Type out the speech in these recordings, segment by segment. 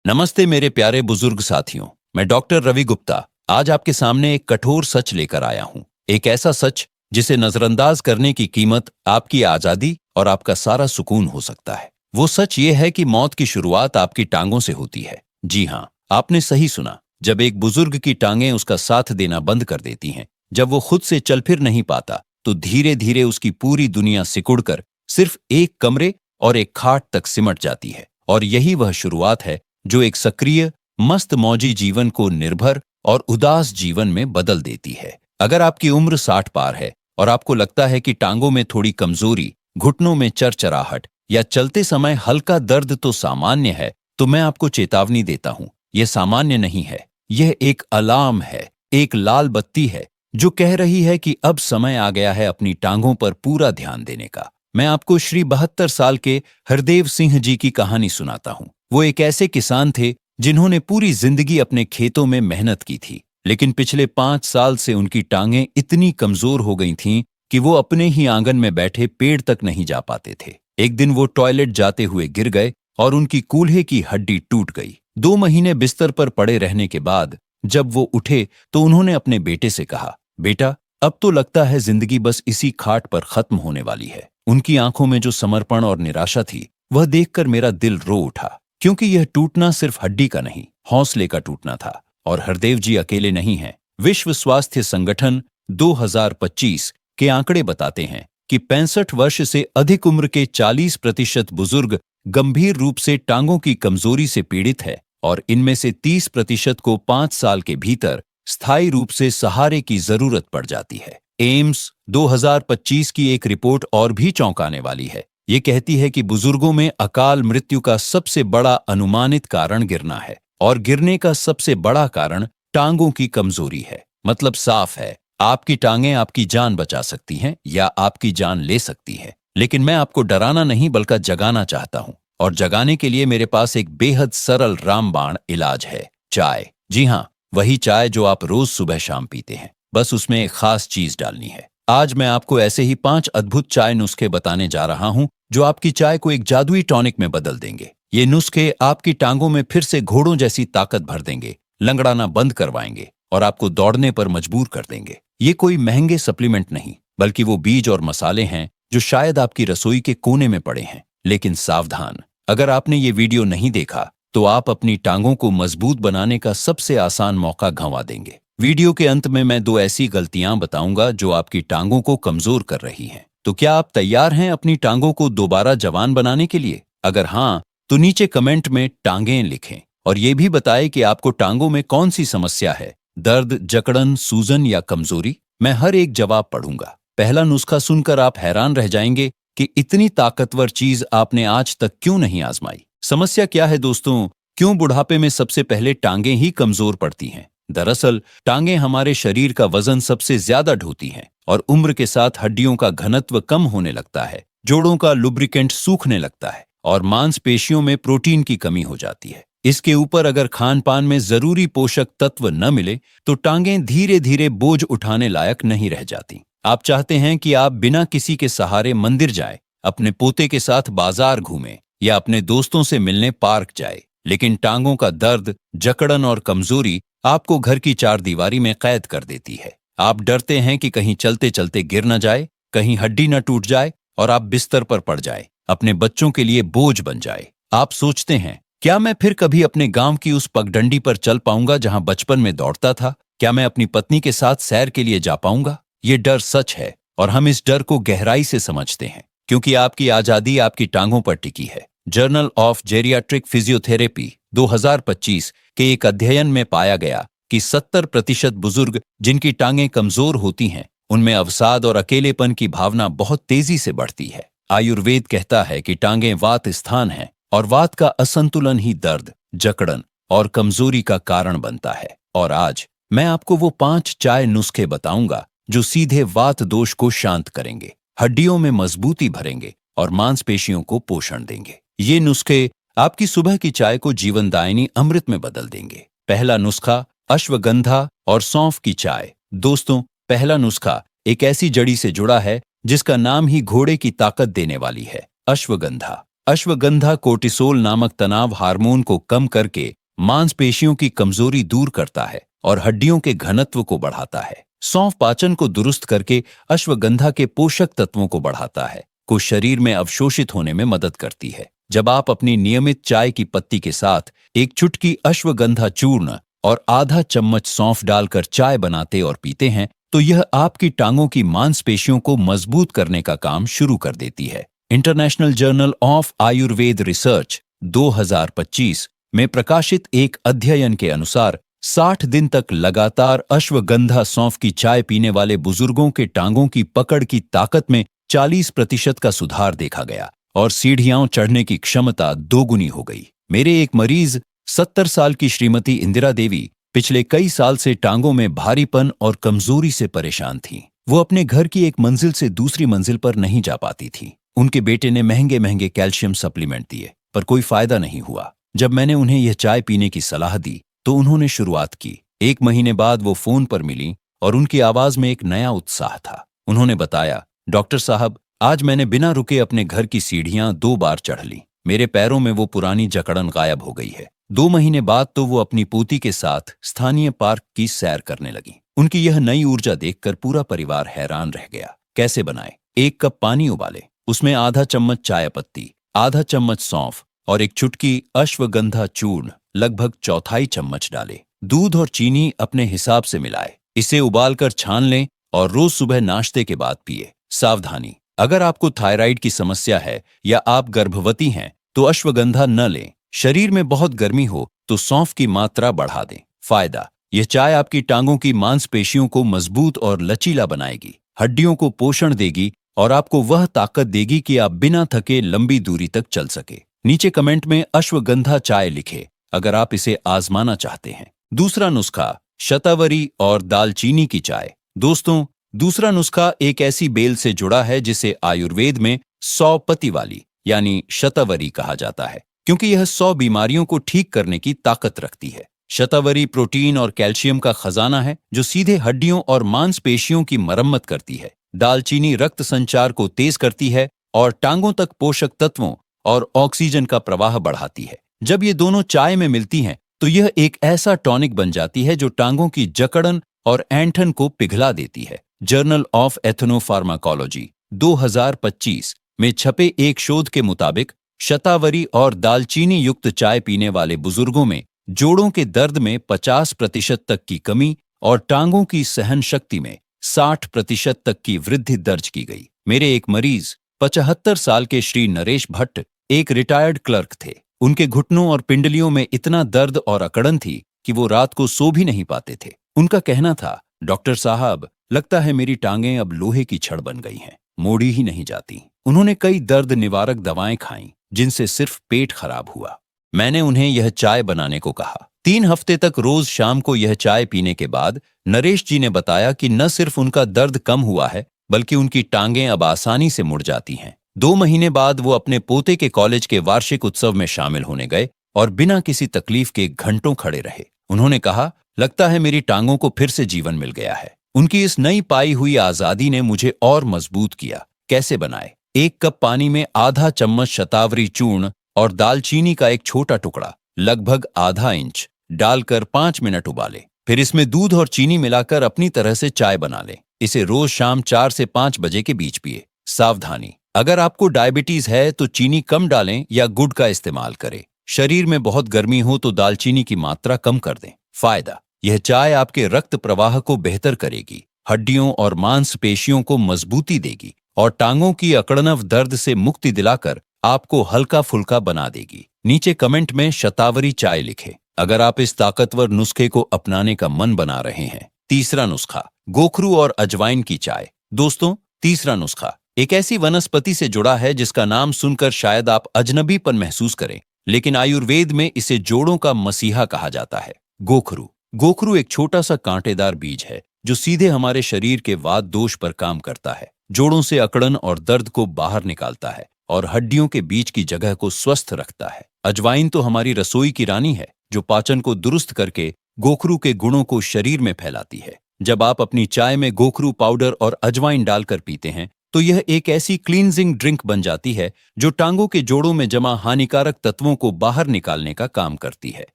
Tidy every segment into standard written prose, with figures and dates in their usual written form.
नमस्ते मेरे प्यारे बुजुर्ग साथियों। मैं डॉक्टर रवि गुप्ता आज आपके सामने एक कठोर सच लेकर आया हूं। एक ऐसा सच जिसे नजरअंदाज करने की कीमत आपकी आजादी और आपका सारा सुकून हो सकता है। वो सच ये है कि मौत की शुरुआत आपकी टांगों से होती है। जी हां, आपने सही सुना। जब एक बुजुर्ग की टांगें उसका साथ देना बंद कर देती हैं, जब वो खुद से चल फिर नहीं पाता, तो धीरे धीरे उसकी पूरी दुनिया सिकुड़कर सिर्फ एक कमरे और एक खाट तक सिमट जाती है। और यही वह शुरुआत है जो एक सक्रिय, मस्त मौजी जीवन को निर्भर और उदास जीवन में बदल देती है। अगर आपकी उम्र 60 पार है और आपको लगता है कि टांगों में थोड़ी कमजोरी, घुटनों में चरचराहट या चलते समय हल्का दर्द तो सामान्य है, तो मैं आपको चेतावनी देता हूं, यह सामान्य नहीं है। यह एक अलार्म है, एक लाल बत्ती है जो कह रही है कि अब समय आ गया है अपनी टांगों पर पूरा ध्यान देने का। मैं आपको श्री 72 साल के हरदेव सिंह जी की कहानी सुनाता हूं। वो एक ऐसे किसान थे जिन्होंने पूरी जिंदगी अपने खेतों में मेहनत की थी, लेकिन पिछले 5 साल से उनकी टांगें इतनी कमजोर हो गई थीं कि वो अपने ही आंगन में बैठे पेड़ तक नहीं जा पाते थे। एक दिन वो टॉयलेट जाते हुए गिर गए और उनकी कूल्हे की हड्डी टूट गई। 2 महीने बिस्तर पर पड़े रहने के बाद जब वो उठे तो उन्होंने अपने बेटे से कहा, बेटा, अब तो लगता है जिंदगी बस इसी खाट पर खत्म होने वाली है। उनकी आंखों में जो समर्पण और निराशा थी, वह देखकर मेरा दिल रो उठा, क्योंकि यह टूटना सिर्फ हड्डी का नहीं, हौसले का टूटना था। और हरदेव जी अकेले नहीं हैं। विश्व स्वास्थ्य संगठन 2025 के आंकड़े बताते हैं कि 65 वर्ष से अधिक उम्र के 40% बुजुर्ग गंभीर रूप से टांगों की कमजोरी से पीड़ित है और इनमें से 30% को 5 साल के भीतर स्थायी रूप से सहारे की जरूरत पड़ जाती है। एम्स 2025 की एक रिपोर्ट और भी चौंकाने वाली है। ये कहती है कि बुजुर्गों में अकाल मृत्यु का सबसे बड़ा अनुमानित कारण गिरना है और गिरने का सबसे बड़ा कारण टांगों की कमजोरी है। मतलब साफ है, आपकी टांगें आपकी जान बचा सकती हैं या आपकी जान ले सकती हैं। लेकिन मैं आपको डराना नहीं बल्कि जगाना चाहता हूं, और जगाने के लिए मेरे पास एक बेहद सरल रामबाण इलाज है, चाय। जी हां, वही चाय जो आप रोज सुबह शाम पीते हैं, बस उसमें एक खास चीज डालनी है। आज मैं आपको ऐसे ही 5 अद्भुत चाय नुस्खे बताने जा रहा हूं जो आपकी चाय को एक जादुई टॉनिक में बदल देंगे। ये नुस्खे आपकी टांगों में फिर से घोड़ों जैसी ताकत भर देंगे, लंगड़ाना बंद करवाएंगे और आपको दौड़ने पर मजबूर कर देंगे। ये कोई महंगे सप्लीमेंट नहीं, बल्कि वो बीज और मसाले हैं जो शायद आपकी रसोई के कोने में पड़े हैं। लेकिन सावधान, अगर आपने ये वीडियो नहीं देखा तो आप अपनी टांगों को मजबूत बनाने का सबसे आसान मौका गंवा देंगे। वीडियो के अंत में मैं 2 ऐसी गलतियां बताऊंगा जो आपकी टांगों को कमजोर कर रही हैं। तो क्या आप तैयार हैं अपनी टांगों को दोबारा जवान बनाने के लिए? अगर हाँ, तो नीचे कमेंट में टांगें लिखें और ये भी बताएं कि आपको टांगों में कौन सी समस्या है, दर्द, जकड़न, सूजन या कमजोरी। मैं हर एक जवाब पढ़ूंगा। पहला नुस्खा सुनकर आप हैरान रह जाएंगे कि इतनी ताकतवर चीज आपने आज तक क्यों नहीं आजमाई। समस्या क्या है दोस्तों? क्यों बुढ़ापे में सबसे पहले टांगें ही कमजोर पड़ती हैं? दरअसल टांगें हमारे शरीर का वजन सबसे ज्यादा ढोती हैं और उम्र के साथ हड्डियों का घनत्व कम होने लगता है, जोड़ों का लुब्रिकेंट सूखने लगता है और मांसपेशियों में प्रोटीन की कमी हो जाती है। इसके ऊपर अगर खान पान में जरूरी पोषक तत्व न मिले तो टांगें धीरे धीरे बोझ उठाने लायक नहीं रह जाती। आप चाहते हैं कि आप बिना किसी के सहारे मंदिर जाए, अपने पोते के साथ बाजार घूमें या अपने दोस्तों से मिलने पार्क जाए, लेकिन टांगों का दर्द, जकड़न और कमजोरी आपको घर की 4 दीवारी में कैद कर देती है। आप डरते हैं कि कहीं चलते चलते गिर न जाए, कहीं हड्डी न टूट जाए और आप बिस्तर पर पड़ जाए, अपने बच्चों के लिए बोझ बन जाए। आप सोचते हैं, क्या मैं फिर कभी अपने गांव की उस पगडंडी पर चल पाऊंगा जहां बचपन में दौड़ता था? क्या मैं अपनी पत्नी के साथ सैर के लिए जा पाऊंगा? ये डर सच है और हम इस डर को गहराई से समझते हैं, क्योंकि आपकी आजादी आपकी टांगों पर टिकी है। जर्नल ऑफ जेरियाट्रिक फिजियोथेरेपी 2025 के एक अध्ययन में पाया गया कि 70% बुजुर्ग जिनकी टांगें कमजोर होती हैं, उनमें अवसाद और अकेलेपन की भावना बहुत तेजी से बढ़ती है। आयुर्वेद कहता है कि टांगें वात स्थान है और वात का असंतुलन ही दर्द, जकड़न और कमजोरी का कारण बनता है। और आज मैं आपको वो 5 चाय नुस्खे बताऊंगा जो सीधे वात दोष को शांत करेंगे, हड्डियों में मजबूती भरेंगे और मांसपेशियों को पोषण देंगे। ये नुस्खे आपकी सुबह की चाय को जीवनदायिनी अमृत में बदल देंगे। पहला नुस्खा, अश्वगंधा और सौंफ की चाय। दोस्तों, पहला नुस्खा एक ऐसी जड़ी से जुड़ा है जिसका नाम ही घोड़े की ताकत देने वाली है, अश्वगंधा। अश्वगंधा कोर्टिसोल नामक तनाव हार्मोन को कम करके मांसपेशियों की कमजोरी दूर करता है और हड्डियों के घनत्व को बढ़ाता है। सौंफ पाचन को दुरुस्त करके अश्वगंधा के पोषक तत्वों को बढ़ाता है, को शरीर में अवशोषित होने में मदद करती है। जब आप अपनी नियमित चाय की पत्ती के साथ एक चुटकी अश्वगंधा चूर्ण और आधा चम्मच सौंफ डालकर चाय बनाते और पीते हैं तो यह आपकी टांगों की मांसपेशियों को मजबूत करने का काम शुरू कर देती है। International journal of Ayurveda research 2025 में प्रकाशित एक अध्ययन के अनुसार 60 दिन तक लगातार अश्वगंधा सौंफ की चाय पीने वाले बुजुर्गों के टांगों की पकड़ की ताकत में 40% का सुधार देखा गया और सीढ़ियां चढ़ने की क्षमता दोगुनी हो गई। मेरे एक मरीज 70 साल की श्रीमती इंदिरा देवी पिछले कई साल से टांगों में भारीपन और कमजोरी से परेशान थीं। वो अपने घर की एक मंजिल से दूसरी मंजिल पर नहीं जा पाती थी। उनके बेटे ने महंगे महंगे कैल्शियम सप्लीमेंट दिए पर कोई फायदा नहीं हुआ। जब मैंने उन्हें यह चाय पीने की सलाह दी तो उन्होंने शुरुआत की। 1 महीने बाद वो फोन पर मिली और उनकी आवाज में एक नया उत्साह था। उन्होंने बताया, डॉक्टर साहब, आज मैंने बिना रुके अपने घर की सीढ़ियां 2 बार चढ़ ली। मेरे पैरों में वो पुरानी जकड़न गायब हो गई है। 2 महीने बाद तो वो अपनी पोती के साथ स्थानीय पार्क की सैर करने लगी। उनकी यह नई ऊर्जा देखकर पूरा परिवार हैरान रह गया। कैसे बनाए? 1 कप पानी उबाले, उसमें आधा चम्मच चाय पत्ती, आधा चम्मच सौंफ और एक चुटकी अश्वगंधा चूर्ण लगभग 1/4 चम्मच डाले। दूध और चीनी अपने हिसाब से मिलाए। इसे उबालकर छान लें और रोज सुबह नाश्ते के बाद पिए। सावधानी, अगर आपको थायराइड की समस्या है या आप गर्भवती हैं तो अश्वगंधा न लें। शरीर में बहुत गर्मी हो तो सौंफ की मात्रा बढ़ा दें। फायदा, यह चाय आपकी टांगों की मांसपेशियों को मजबूत और लचीला बनाएगी, हड्डियों को पोषण देगी और आपको वह ताकत देगी कि आप बिना थके लंबी दूरी तक चल सके। नीचे कमेंट में अश्वगंधा चाय लिखें अगर आप इसे आजमाना चाहते हैं। दूसरा नुस्खा, शतावरी और दालचीनी की चाय। दोस्तों, दूसरा नुस्खा एक ऐसी बेल से जुड़ा है जिसे आयुर्वेद में 100 पत्ती वाली यानी शतावरी कहा जाता है, क्योंकि यह 100 बीमारियों को ठीक करने की ताकत रखती है। शतावरी प्रोटीन और कैल्शियम का खजाना है जो सीधे हड्डियों और मांसपेशियों की मरम्मत करती है। दालचीनी रक्त संचार को तेज करती है और टांगों तक पोषक तत्वों और ऑक्सीजन का प्रवाह बढ़ाती है। जब ये दोनों चाय में मिलती हैं तो यह एक ऐसा टॉनिक बन जाती है जो टांगों की जकड़न और ऐंठन को पिघला देती है। जर्नल ऑफ एथनोफार्माकोलॉजी 2025 में छपे एक शोध के मुताबिक शतावरी और दालचीनी युक्त चाय पीने वाले बुजुर्गों में जोड़ों के दर्द में 50% तक की कमी और टांगों की सहन शक्ति में 60% तक की वृद्धि दर्ज की गई। मेरे एक मरीज 75 साल के श्री नरेश भट्ट एक रिटायर्ड क्लर्क थे। उनके घुटनों और पिंडलियों में इतना दर्द और अकड़न थी कि वो रात को सो भी नहीं पाते थे। उनका कहना था, डॉक्टर साहब, लगता है मेरी टांगें अब लोहे की छड़ बन गई हैं, मोड़ी ही नहीं जाती। उन्होंने कई दर्द निवारक दवाएं खाईं जिनसे सिर्फ पेट खराब हुआ। मैंने उन्हें यह चाय बनाने को कहा। 3 हफ्ते तक रोज शाम को यह चाय पीने के बाद नरेश जी ने बताया कि न सिर्फ उनका दर्द कम हुआ है बल्कि उनकी टांगें अब आसानी से मुड़ जाती हैं। 2 महीने बाद वो अपने पोते के कॉलेज के वार्षिक उत्सव में शामिल होने गए और बिना किसी तकलीफ के घंटों खड़े रहे। उन्होंने कहा, लगता है मेरी टांगों को फिर से जीवन मिल गया है। उनकी इस नई पाई हुई आजादी ने मुझे और मजबूत किया। कैसे बनाए? 1 कप पानी में आधा चम्मच शतावरी चूर्ण और दालचीनी का एक छोटा टुकड़ा लगभग आधा इंच डालकर 5 मिनट उबाले। फिर इसमें दूध और चीनी मिलाकर अपनी तरह से चाय बना लें। इसे रोज शाम 4 से 5 बजे के बीच पिए। सावधानी, अगर आपको डायबिटीज है तो चीनी कम डालें या गुड़ का इस्तेमाल करें। शरीर में बहुत गर्मी हो तो दालचीनी की मात्रा कम कर दें। फायदा, यह चाय आपके रक्त प्रवाह को बेहतर करेगी, हड्डियों और मांसपेशियों को मजबूती देगी और टांगों की अकड़नव दर्द से मुक्ति दिलाकर आपको हल्का फुल्का बना देगी। नीचे कमेंट में शतावरी चाय लिखें अगर आप इस ताकतवर नुस्खे को अपनाने का मन बना रहे हैं। तीसरा नुस्खा, गोखरू और अजवाइन की चाय। दोस्तों, तीसरा नुस्खा एक ऐसी वनस्पति से जुड़ा है जिसका नाम सुनकर शायद आप अजनबीपन महसूस करें, लेकिन आयुर्वेद में इसे जोड़ों का मसीहा कहा जाता है। गोखरू। गोखरू एक छोटा सा कांटेदार बीज है जो सीधे हमारे शरीर के वात दोष पर काम करता है, जोड़ों से अकड़न और दर्द को बाहर निकालता है और हड्डियों के बीच की जगह को स्वस्थ रखता है। अजवाइन तो हमारी रसोई की रानी है जो पाचन को दुरुस्त करके गोखरू के गुणों को शरीर में फैलाती है। जब आप अपनी चाय में गोखरू पाउडर और अजवाइन डालकर पीते हैं तो यह एक ऐसी क्लींजिंग ड्रिंक बन जाती है जो टांगों के जोड़ों में जमा हानिकारक तत्वों को बाहर निकालने का काम करती है।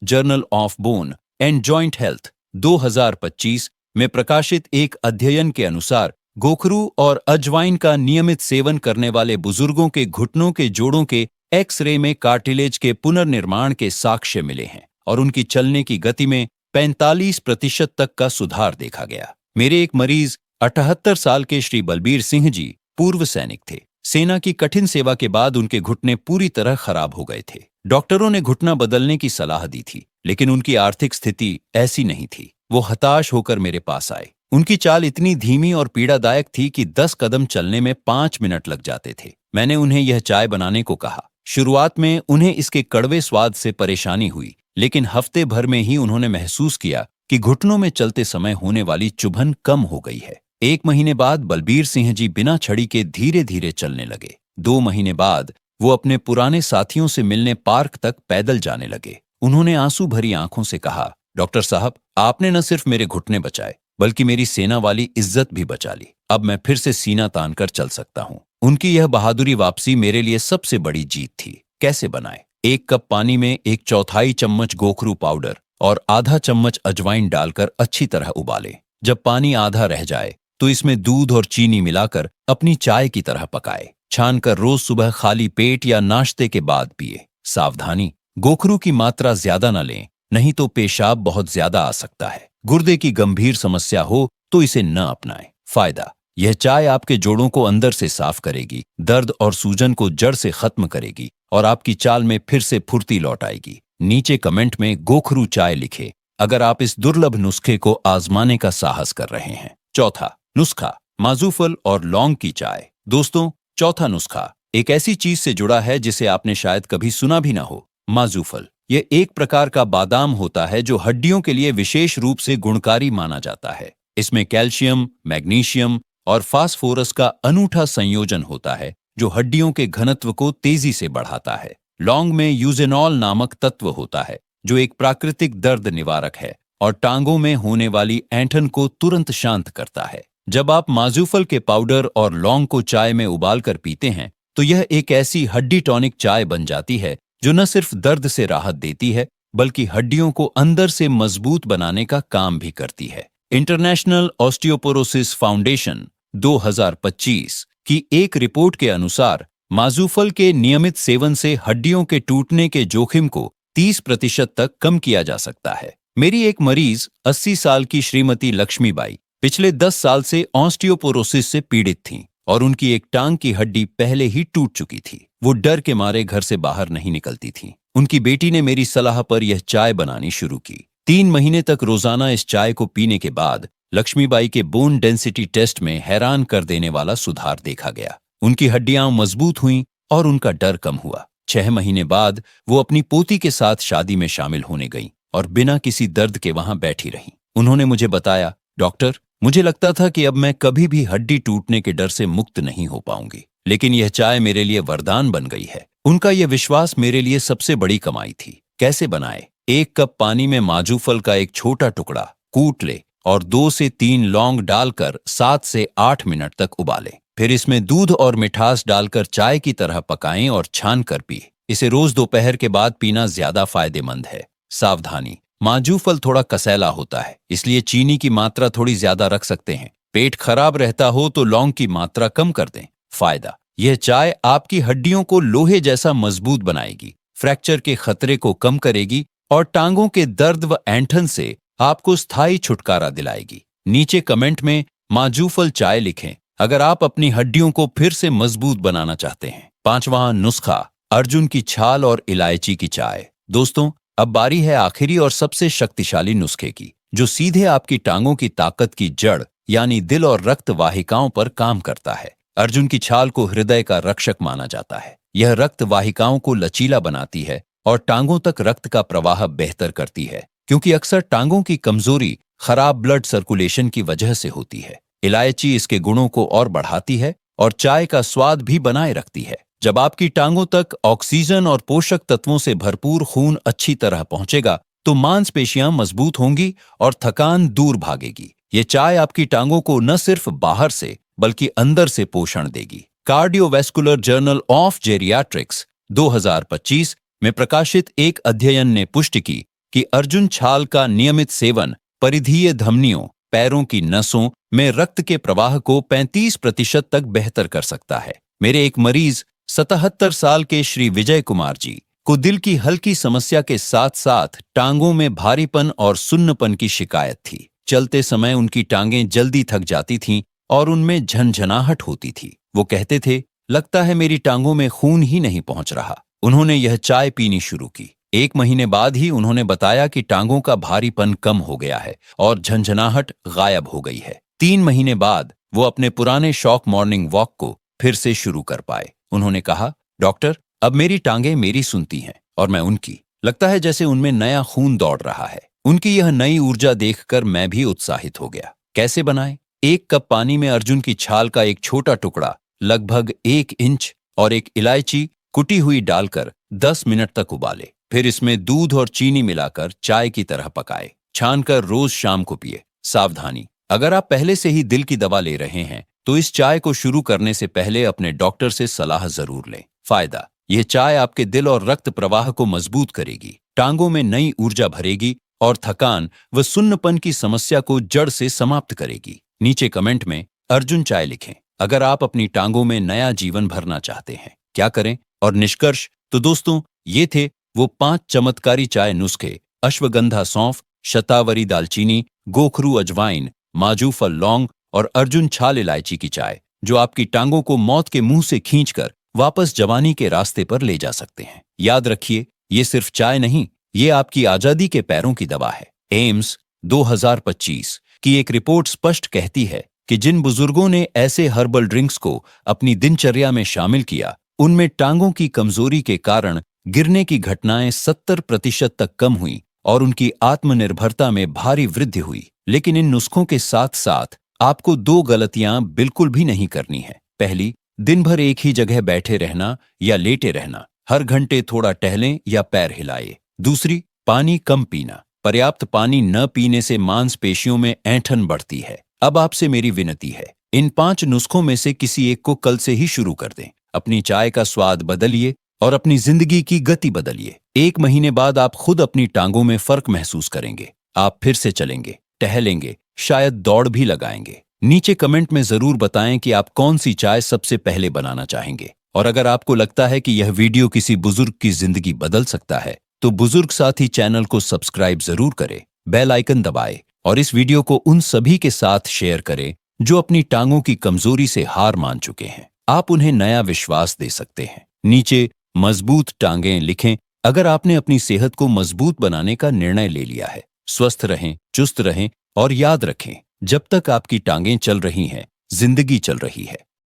Journal of bone and joint health 2025 में प्रकाशित एक अध्ययन के अनुसार गोखरू और अजवाइन का नियमित सेवन करने वाले बुजुर्गों के घुटनों के जोड़ों के एक्स-रे में कार्टिलेज के पुनर्निर्माण के साक्ष्य मिले हैं और उनकी चलने की गति में 45% तक का सुधार देखा गया। मेरे एक मरीज 78 साल के श्री बलबीर सिंह जी पूर्व सैनिक थे। सेना की कठिन सेवा के बाद उनके घुटने पूरी तरह खराब हो गए थे। डॉक्टरों ने घुटना बदलने की सलाह दी थी, लेकिन उनकी आर्थिक स्थिति ऐसी नहीं थी। वो हताश होकर मेरे पास आए। उनकी चाल इतनी धीमी और पीड़ादायक थी कि 10 कदम चलने में 5 मिनट लग जाते थे। मैंने उन्हें यह चाय बनाने को कहा। शुरुआत में उन्हें इसके कड़वे स्वाद से परेशानी हुई, लेकिन हफ्ते भर में ही उन्होंने महसूस किया कि घुटनों में चलते समय होने वाली चुभन कम हो गई है। 1 महीने बाद बलबीर सिंह जी बिना छड़ी के धीरे धीरे चलने लगे। 2 महीने बाद वो अपने पुराने साथियों से मिलने पार्क तक पैदल जाने लगे। उन्होंने आंसू भरी आंखों से कहा, डॉक्टर साहब, आपने न सिर्फ मेरे घुटने बचाए, बल्कि मेरी सेना वाली इज्जत भी बचा ली। अब मैं फिर से सीना तान कर चल सकता हूँ। उनकी यह बहादुरी वापसी मेरे लिए सबसे बड़ी जीत थी। कैसे बनाए? 1 कप पानी में 1/4 चम्मच गोखरू पाउडर और आधा चम्मच अजवाइन डालकर अच्छी तरह उबालें। जब पानी आधा रह जाए तो इसमें दूध और चीनी मिलाकर अपनी चाय की तरह पकाए। छानकर रोज सुबह खाली पेट या नाश्ते के बाद पिए। सावधानी, गोखरू की मात्रा ज्यादा न लें, नहीं तो पेशाब बहुत ज्यादा आ सकता है। गुर्दे की गंभीर समस्या हो तो इसे न अपनाएं। फायदा, यह चाय आपके जोड़ों को अंदर से साफ करेगी, दर्द और सूजन को जड़ से खत्म करेगी और आपकी चाल में फिर से फुर्ती लौट आएगी। नीचे कमेंट में गोखरू चाय लिखे अगर आप इस दुर्लभ नुस्खे को आजमाने का साहस कर रहे हैं। चौथा नुस्खा, माजूफल और लौंग की चाय। दोस्तों, चौथा नुस्खा एक ऐसी चीज से जुड़ा है जिसे आपने शायद कभी सुना भी ना हो। माजूफल यह एक प्रकार का बादाम होता है जो हड्डियों के लिए विशेष रूप से गुणकारी माना जाता है। इसमें कैल्शियम, मैग्नीशियम और फास्फोरस का अनूठा संयोजन होता है जो हड्डियों के घनत्व को तेजी से बढ़ाता है। लौंग में यूजेनॉल नामक तत्व होता है जो एक प्राकृतिक दर्द निवारक है और टांगों में होने वाली ऐंठन को तुरंत शांत करता है। जब आप माजूफल के पाउडर और लौंग को चाय में उबालकर पीते हैं तो यह एक ऐसी हड्डी टॉनिक चाय बन जाती है जो न सिर्फ दर्द से राहत देती है बल्कि हड्डियों को अंदर से मजबूत बनाने का काम भी करती है। इंटरनेशनल ऑस्टियोपोरोसिस फाउंडेशन 2025 की एक रिपोर्ट के अनुसार माजूफल के नियमित सेवन से हड्डियों के टूटने के जोखिम को 30% तक कम किया जा सकता है। मेरी एक मरीज 80 साल की श्रीमती लक्ष्मीबाई पिछले 10 साल से ऑस्टियोपोरोसिस से पीड़ित थीं और उनकी एक टांग की हड्डी पहले ही टूट चुकी थी। वो डर के मारे घर से बाहर नहीं निकलती थीं। उनकी बेटी ने मेरी सलाह पर यह चाय बनानी शुरू की। 3 महीने तक रोजाना इस चाय को पीने के बाद लक्ष्मीबाई के बोन डेंसिटी टेस्ट में हैरान कर देने वाला सुधार देखा गया। उनकी हड्डियां मजबूत हुईं और उनका डर कम हुआ। 6 महीने बाद वो अपनी पोती के साथ शादी में शामिल होने गईं और बिना किसी दर्द के वहां बैठी रहीं। उन्होंने मुझे बताया, डॉक्टर, मुझे लगता था कि अब मैं कभी भी हड्डी टूटने के डर से मुक्त नहीं हो पाऊंगी, लेकिन यह चाय मेरे लिए वरदान बन गई है। उनका यह विश्वास मेरे लिए सबसे बड़ी कमाई थी। कैसे बनाए? 1 कप पानी में माजूफल का एक छोटा टुकड़ा कूट ले और 2 से 3 लौंग डालकर 7 से 8 मिनट तक उबालें। फिर इसमें दूध और मिठास डालकर चाय की तरह पकाएं और छान कर पिए। इसे रोज दोपहर के बाद पीना ज्यादा फायदेमंद है। सावधानी, माजूफल थोड़ा कसैला होता है, इसलिए चीनी की मात्रा थोड़ी ज्यादा रख सकते हैं। पेट खराब रहता हो तो लौंग की मात्रा कम कर दें। फायदा, यह चाय आपकी हड्डियों को लोहे जैसा मजबूत बनाएगी, फ्रैक्चर के खतरे को कम करेगी और टांगों के दर्द व ऐंठन से आपको स्थायी छुटकारा दिलाएगी। नीचे कमेंट में माजूफल चाय लिखें अगर आप अपनी हड्डियों को फिर से मजबूत बनाना चाहते हैं। 5वां नुस्खा, अर्जुन की छाल और इलायची की चाय। दोस्तों, अब बारी है आखिरी और सबसे शक्तिशाली नुस्खे की, जो सीधे आपकी टांगों की ताकत की जड़ यानी दिल और रक्त वाहिकाओं पर काम करता है। अर्जुन की छाल को हृदय का रक्षक माना जाता है। यह रक्त वाहिकाओं को लचीला बनाती है और टांगों तक रक्त का प्रवाह बेहतर करती है, क्योंकि अक्सर टांगों की कमजोरी खराब ब्लड सर्कुलेशन की वजह से होती है। इलायची इसके गुणों को और बढ़ाती है और चाय का स्वाद भी बनाए रखती है। जब आपकी टांगों तक ऑक्सीजन और पोषक तत्वों से भरपूर खून अच्छी तरह पहुंचेगा तो मांसपेशियां मजबूत होंगी और थकान दूर भागेगी। ये चाय आपकी टांगों को न सिर्फ बाहर से बल्कि अंदर से पोषण देगी। कार्डियोवैस्कुलर जर्नल ऑफ जेरियाट्रिक्स 2025 में प्रकाशित एक अध्ययन ने पुष्टि की कि अर्जुन छाल का नियमित सेवन परिधीय धमनियों, पैरों की नसों में रक्त के प्रवाह को 35% तक बेहतर कर सकता है। मेरे एक मरीज 77 साल के श्री विजय कुमार जी को दिल की हल्की समस्या के साथ साथ टांगों में भारीपन और सुन्नपन की शिकायत थी। चलते समय उनकी टांगें जल्दी थक जाती थीं और उनमें झनझनाहट होती थी। वो कहते थे, लगता है मेरी टांगों में खून ही नहीं पहुंच रहा। उन्होंने यह चाय पीनी शुरू की। 1 महीने बाद ही उन्होंने बताया कि टांगों का भारीपन कम हो गया है और झंझनाहट गायब हो गई है। 3 महीने बाद वो अपने पुराने शौक मॉर्निंग वॉक को फिर से शुरू कर पाए। उन्होंने कहा, डॉक्टर, अब मेरी टांगें मेरी सुनती हैं और मैं उनकी। लगता है जैसे उनमें नया खून दौड़ रहा है। उनकी यह नई ऊर्जा देखकर मैं भी उत्साहित हो गया। कैसे बनाएं? 1 कप पानी में अर्जुन की छाल का एक छोटा टुकड़ा लगभग 1 इंच और एक इलायची कुटी हुई डालकर 10 मिनट तक उबाले। फिर इसमें दूध और चीनी मिलाकर चाय की तरह पकाए। छानकर रोज शाम को पिए। सावधानी, अगर आप पहले से ही दिल की दवा ले रहे हैं तो इस चाय को शुरू करने से पहले अपने डॉक्टर से सलाह जरूर लें। फायदा, यह चाय आपके दिल और रक्त प्रवाह को मजबूत करेगी, टांगों में नई ऊर्जा भरेगी और थकान व सुन्नपन की समस्या को जड़ से समाप्त करेगी। नीचे कमेंट में अर्जुन चाय लिखें अगर आप अपनी टांगों में नया जीवन भरना चाहते हैं। क्या करें? और निष्कर्ष तो दोस्तों, ये थे वो 5 चमत्कारी चाय नुस्खे। अश्वगंधा सौंफ, शतावरी दालचीनी, गोखरू अजवाइन, माजूफल लौंग और अर्जुन छाल इलायची की चाय, जो आपकी टांगों को मौत के मुंह से खींचकर वापस जवानी के रास्ते पर ले जा सकते हैं। याद रखिए, ये सिर्फ चाय नहीं, ये आपकी आजादी के पैरों की दवा है। एम्स 2025 की एक रिपोर्ट स्पष्ट कहती है कि जिन बुजुर्गों ने ऐसे हर्बल ड्रिंक्स को अपनी दिनचर्या में शामिल किया, उनमें टांगों की कमजोरी के कारण गिरने की घटनाएं 70% तक कम हुई और उनकी आत्मनिर्भरता में भारी वृद्धि हुई। लेकिन इन नुस्खों के साथ साथ आपको 2 गलतियां बिल्कुल भी नहीं करनी है। पहली, दिन भर एक ही जगह बैठे रहना या लेटे रहना। हर घंटे थोड़ा टहलें या पैर हिलाए। दूसरी, पानी कम पीना। पर्याप्त पानी न पीने से मांसपेशियों में ऐंठन बढ़ती है। अब आपसे मेरी विनती है, इन 5 नुस्खों में से किसी एक को कल से ही शुरू कर दें। अपनी चाय का स्वाद बदलिए और अपनी जिंदगी की गति बदलिए। 1 महीने बाद आप खुद अपनी टांगों में फर्क महसूस करेंगे। आप फिर से चलेंगे, टहलेंगे, शायद दौड़ भी लगाएंगे। नीचे कमेंट में जरूर बताएं कि आप कौन सी चाय सबसे पहले बनाना चाहेंगे। और अगर आपको लगता है कि यह वीडियो किसी बुजुर्ग की जिंदगी बदल सकता है, तो बुजुर्ग साथी चैनल को सब्सक्राइब जरूर करें, बेल आइकन दबाएं और इस वीडियो को उन सभी के साथ शेयर करें जो अपनी टांगों की कमजोरी से हार मान चुके हैं। आप उन्हें नया विश्वास दे सकते हैं। नीचे मजबूत टांगें लिखें अगर आपने अपनी सेहत को मजबूत बनाने का निर्णय ले लिया है। स्वस्थ रहें, चुस्त रहें और याद रखें, जब तक आपकी टांगें चल रही हैं, जिंदगी चल रही है।